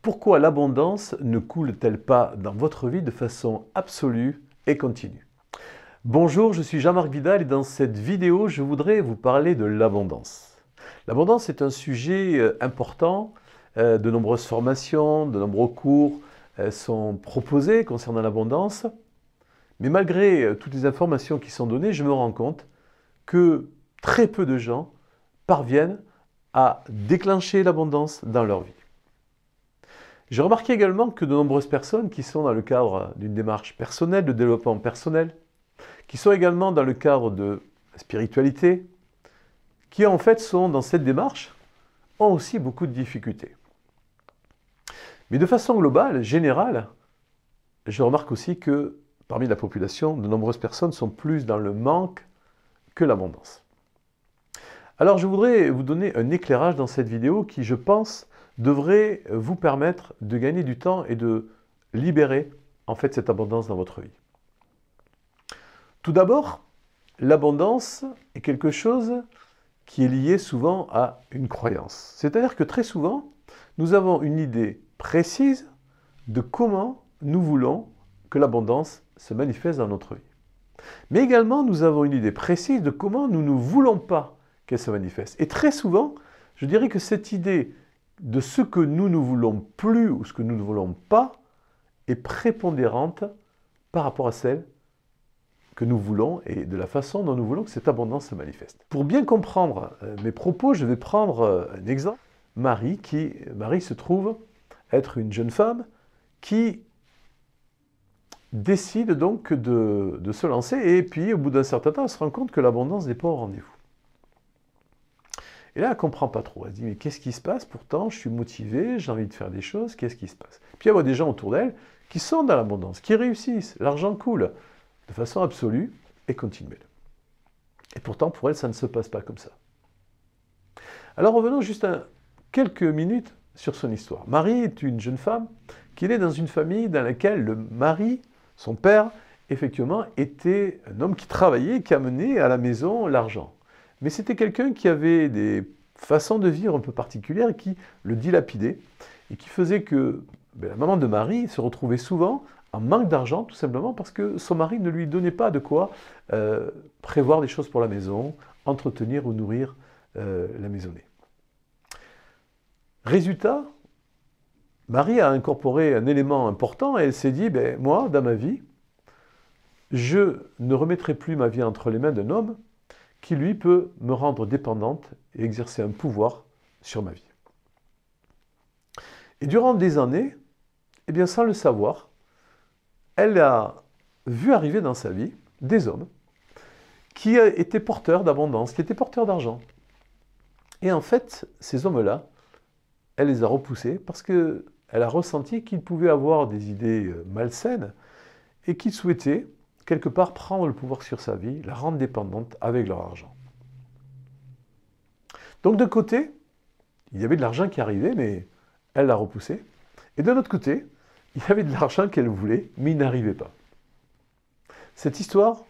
Pourquoi l'abondance ne coule-t-elle pas dans votre vie de façon absolue et continue? Bonjour, je suis Jean-Marc Vidal et dans cette vidéo, je voudrais vous parler de l'abondance. L'abondance est un sujet important. De nombreuses formations, de nombreux cours sont proposés concernant l'abondance. Mais malgré toutes les informations qui sont données, je me rends compte que très peu de gens parviennent à déclencher l'abondance dans leur vie. J'ai remarqué également que de nombreuses personnes qui sont dans le cadre d'une démarche personnelle, de développement personnel, qui sont également dans le cadre de spiritualité, qui en fait sont dans cette démarche, ont aussi beaucoup de difficultés. Mais de façon globale, générale, je remarque aussi que parmi la population, de nombreuses personnes sont plus dans le manque que l'abondance. Alors je voudrais vous donner un éclairage dans cette vidéo qui, je pense, devrait vous permettre de gagner du temps et de libérer en fait cette abondance dans votre vie. Tout d'abord, l'abondance est quelque chose qui est lié souvent à une croyance. C'est-à-dire que très souvent, nous avons une idée précise de comment nous voulons que l'abondance se manifeste dans notre vie. Mais également, nous avons une idée précise de comment nous ne voulons pas qu'elle se manifeste. Et très souvent, je dirais que cette idée de ce que nous ne voulons plus ou ce que nous ne voulons pas est prépondérante par rapport à celle que nous voulons et de la façon dont nous voulons que cette abondance se manifeste. Pour bien comprendre mes propos, je vais prendre un exemple. Marie se trouve être une jeune femme qui décide donc de se lancer et puis au bout d'un certain temps, elle se rend compte que l'abondance n'est pas au rendez-vous. Et là, elle ne comprend pas trop. Elle se dit, mais qu'est-ce qui se passe? Pourtant, je suis motivée, j'ai envie de faire des choses, qu'est-ce qui se passe? Puis elle voit des gens autour d'elle qui sont dans l'abondance, qui réussissent, l'argent coule de façon absolue et continuelle. Et pourtant, pour elle, ça ne se passe pas comme ça. Alors revenons juste quelques minutes sur son histoire. Marie est une jeune femme qui est née dans une famille dans laquelle le mari, son père, effectivement, était un homme qui travaillait et qui amenait à la maison l'argent. Mais c'était quelqu'un qui avait des façons de vivre un peu particulières et qui le dilapidait et qui faisait que la maman de Marie se retrouvait souvent en manque d'argent, tout simplement parce que son mari ne lui donnait pas de quoi prévoir des choses pour la maison, entretenir ou nourrir la maisonnée. Résultat, Marie a incorporé un élément important et elle s'est dit, moi, dans ma vie, je ne remettrai plus ma vie entre les mains d'un homme qui, lui, peut me rendre dépendante et exercer un pouvoir sur ma vie. Et durant des années, eh bien, sans le savoir, elle a vu arriver dans sa vie des hommes qui étaient porteurs d'abondance, qui étaient porteurs d'argent. Et en fait, ces hommes-là, elle les a repoussés parce qu'elle a ressenti qu'ils pouvaient avoir des idées malsaines et qu'ils souhaitaient quelque part prendre le pouvoir sur sa vie, la rendre dépendante avec leur argent. Donc d'un côté, il y avait de l'argent qui arrivait, mais elle l'a repoussé. Et d'un autre côté, il y avait de l'argent qu'elle voulait, mais il n'arrivait pas. Cette histoire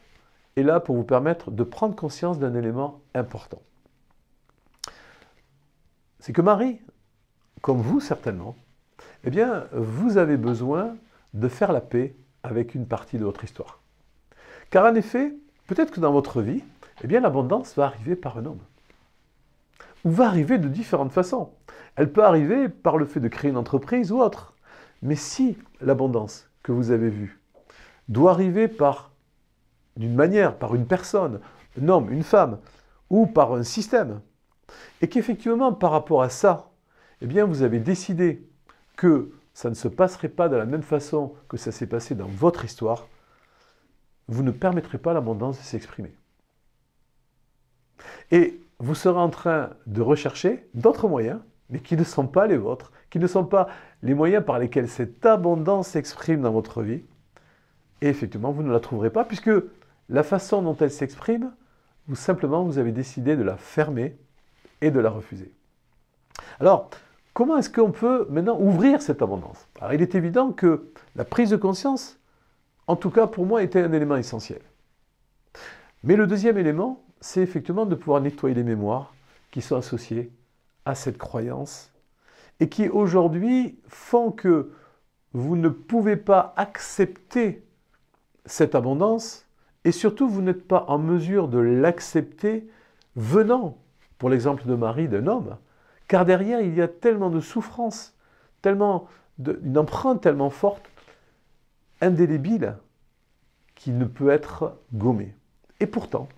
est là pour vous permettre de prendre conscience d'un élément important. C'est que Marie, comme vous certainement, eh bien, vous avez besoin de faire la paix avec une partie de votre histoire. Car en effet, peut-être que dans votre vie, eh bien, l'abondance va arriver par un homme. Ou va arriver de différentes façons. Elle peut arriver par le fait de créer une entreprise ou autre. Mais si l'abondance que vous avez vue doit arriver d'une manière, par une personne, un homme, une femme, ou par un système, et qu'effectivement, par rapport à ça, eh bien, vous avez décidé que ça ne se passerait pas de la même façon que ça s'est passé dans votre histoire, vous ne permettrez pas à l'abondance de s'exprimer. Et vous serez en train de rechercher d'autres moyens, mais qui ne sont pas les vôtres, qui ne sont pas les moyens par lesquels cette abondance s'exprime dans votre vie. Et effectivement, vous ne la trouverez pas, puisque la façon dont elle s'exprime, vous avez décidé de la fermer et de la refuser. Alors, comment est-ce qu'on peut maintenant ouvrir cette abondance? Alors, il est évident que la prise de conscience, en tout cas pour moi, était un élément essentiel. Mais le deuxième élément, c'est effectivement de pouvoir nettoyer les mémoires qui sont associées à cette croyance et qui aujourd'hui font que vous ne pouvez pas accepter cette abondance et surtout vous n'êtes pas en mesure de l'accepter venant, pour l'exemple de Marie, d'un homme, car derrière il y a tellement de souffrance, une empreinte tellement forte, indélébile, qui ne peut être gommée. Et pourtant,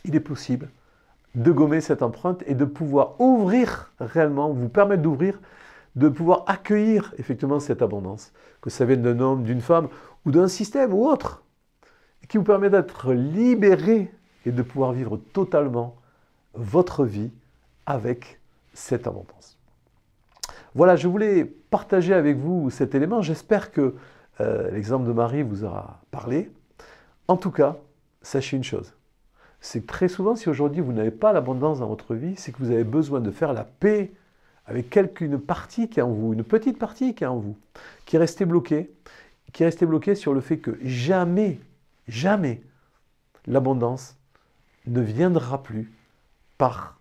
il est possible de gommer cette empreinte et de pouvoir ouvrir réellement, vous permettre d'ouvrir, de pouvoir accueillir effectivement cette abondance, que ça vienne d'un homme, d'une femme ou d'un système ou autre, qui vous permet d'être libéré et de pouvoir vivre totalement votre vie avec cette abondance. Voilà, je voulais partager avec vous cet élément. J'espère que l'exemple de Marie vous aura parlé. En tout cas, sachez une chose. C'est que très souvent, si aujourd'hui vous n'avez pas l'abondance dans votre vie, c'est que vous avez besoin de faire la paix avec une partie qui est en vous, une petite partie qui est en vous, qui est restée bloquée sur le fait que jamais, jamais, l'abondance ne viendra plus par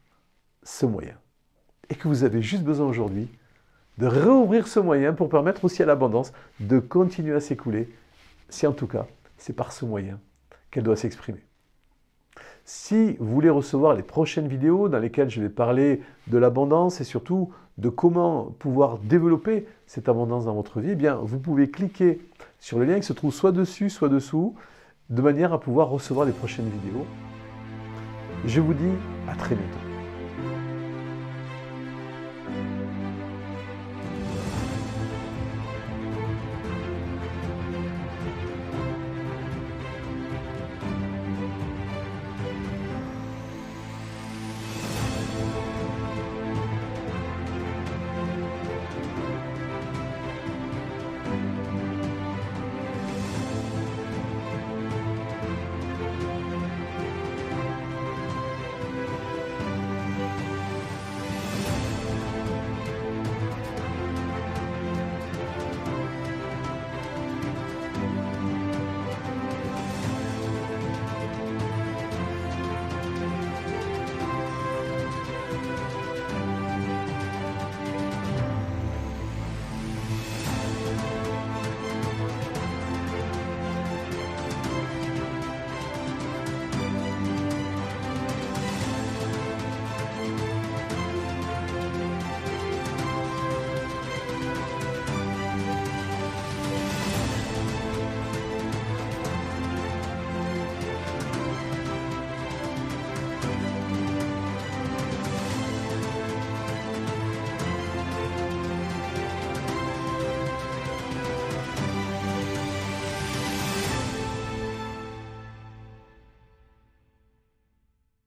ce moyen. Et que vous avez juste besoin aujourd'hui de réouvrir ce moyen pour permettre aussi à l'abondance de continuer à s'écouler, si en tout cas, c'est par ce moyen qu'elle doit s'exprimer. Si vous voulez recevoir les prochaines vidéos dans lesquelles je vais parler de l'abondance et surtout de comment pouvoir développer cette abondance dans votre vie, eh bien, vous pouvez cliquer sur le lien qui se trouve soit dessus, soit dessous, de manière à pouvoir recevoir les prochaines vidéos. Je vous dis à très bientôt.